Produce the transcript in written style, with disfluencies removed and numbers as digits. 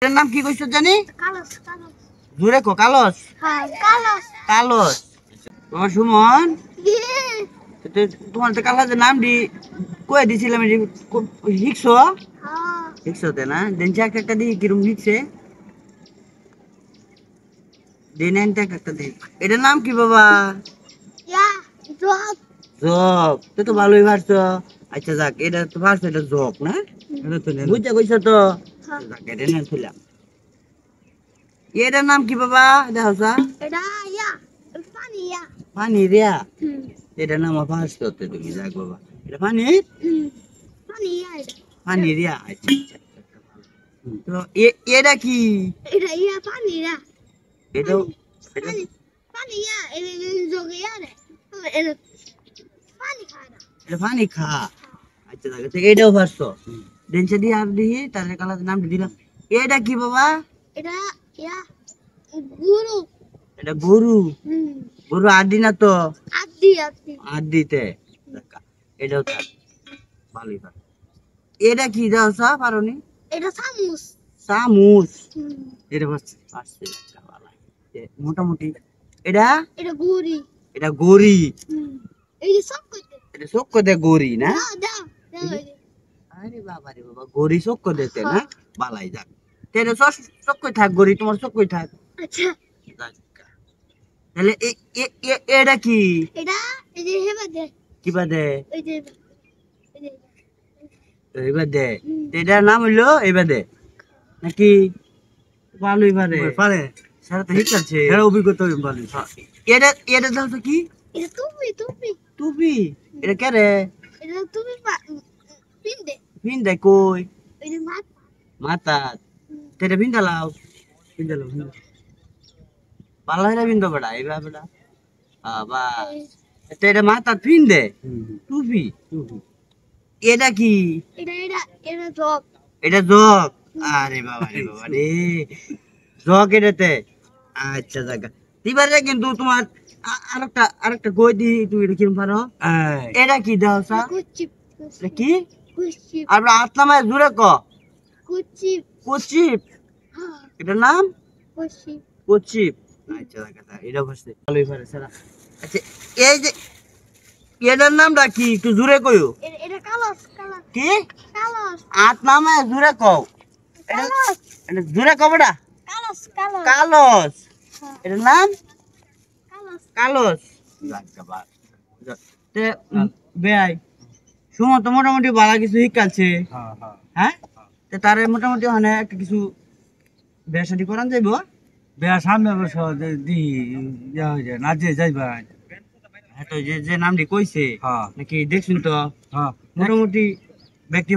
এটার নাম কি কইছো জানি? কালস কালস। জোরে কো কালস। হ্যাঁ কালস। কালস। তোমার সুমন তোমার তো কালা যে নাম দি কই দিছিলাম হিকছো হ্যাঁ। হিকছোতে না দেনছে একটা দি কিরম হিকছে দিন একটা দি এটার নাম কি বাবা? ইয়া জব। জব তো ভালোই পারছো। আচ্ছা যাক এটা তো পারছো এটা জব না বুঝতে কইছো তো যাক এটা না ছিলাম এটার নাম কি বাবা দেখো সা এটা ইয়া পানি ইয়া। পানি রিয়া হুম এটার নাম পারছো তো তুমি যাক বাবা এটা পানি পানি ইয়া এটা। পানি রিয়া আচ্ছা আচ্ছা তো এটা কি এটা ইয়া পানি ইয়া। এটা এটা পানি পানি ইয়া এটা জগ ইয়া রে। এটা পানি খায় না। এটা পানি খা আচ্ছা যাক এটাও পারছো দেনছে দি আর দি তার কালা নাম দিলাম এটা কি বাবা? এটা ইয়া গুরু। এটা গরু হুম গরু আদি না তো আদি আদি। আদিতে এটাও থাক ভালোই পার এটা কি দাও সা পারোনি এটা চামচ। চামচ হুম এটা পারছে পারছে মোটামুটি এটা এটা গুড়ি। এটা গরি হুম এই যে সব করতে এটা চক্ক দে গরি না দাও দাও দাও এই যে। আরে বাবা রে বাবা গরি চক্ক দিতে না বালাই যাক তেরে চক্কই থাক গরি তোমার চক্কই থাক আচ্ছা তাহলে এটা কি এটা এই যে হেবা দে কি বাদে এই যে এই যে এবার দে এটার নাম হইলো এবার দে নাকি ভালোই পারে পারে সারা তো হিট আছে এর অভিজ্ঞতা ভালো এটা এটা দাও তো কি এটা টুপি টুপি টুপি এটা কে রে এটা টুপি পিন্দে ভিন্দে কই এই যে মাথা মাথা তেরে ভিন্দা লাও ভালো হইরা ভিন্দো বেড়া এবার বেড়া বাবা তেরে মাথা ভিন্দে টুপি এটা কি এটা এটা এটা জগ এটা জগ আরে বাবা রে জগ এটাতে আচ্ছা জায়গা এবারে কিন্তু তোমার আরেকটা কই দি তুই এটা কিরম পারো এটা কি দাও সা কুচিপ এটা কি কুচিপ আর আতনামায় জুড়ে ক কুচিপ কুচিপ হ্যাঁ এটার নাম কুচিপ কুচিপ আচ্ছা জায়গা এটা বসে ভালোই পারে সারা আচ্ছা এই যে এটার নামটা কি একটু জুড়ে কইও এটা কালস কালস কি কালস আতনামায় জুড়ে কও এটা কালস এটা জুড়ে কবটা কালস কালস কালস এটার নাম কালস কালস বেআই সুমন তো মোটামুটি ভালো কিছু শিখাচ্ছে হ্যাঁ তারে মোটামুটি ওখানে একটা কিছু বিয়া শাদি করান যাইব বেয়া সামনে বছর দি ইয়া হয়ে যায় নাচে যাইবা হ্যাঁ তো যে নামটি কইছে হ্যাঁ নাকি দেখছুন তো হ্যাঁ মোটামুটি ব্যক্তি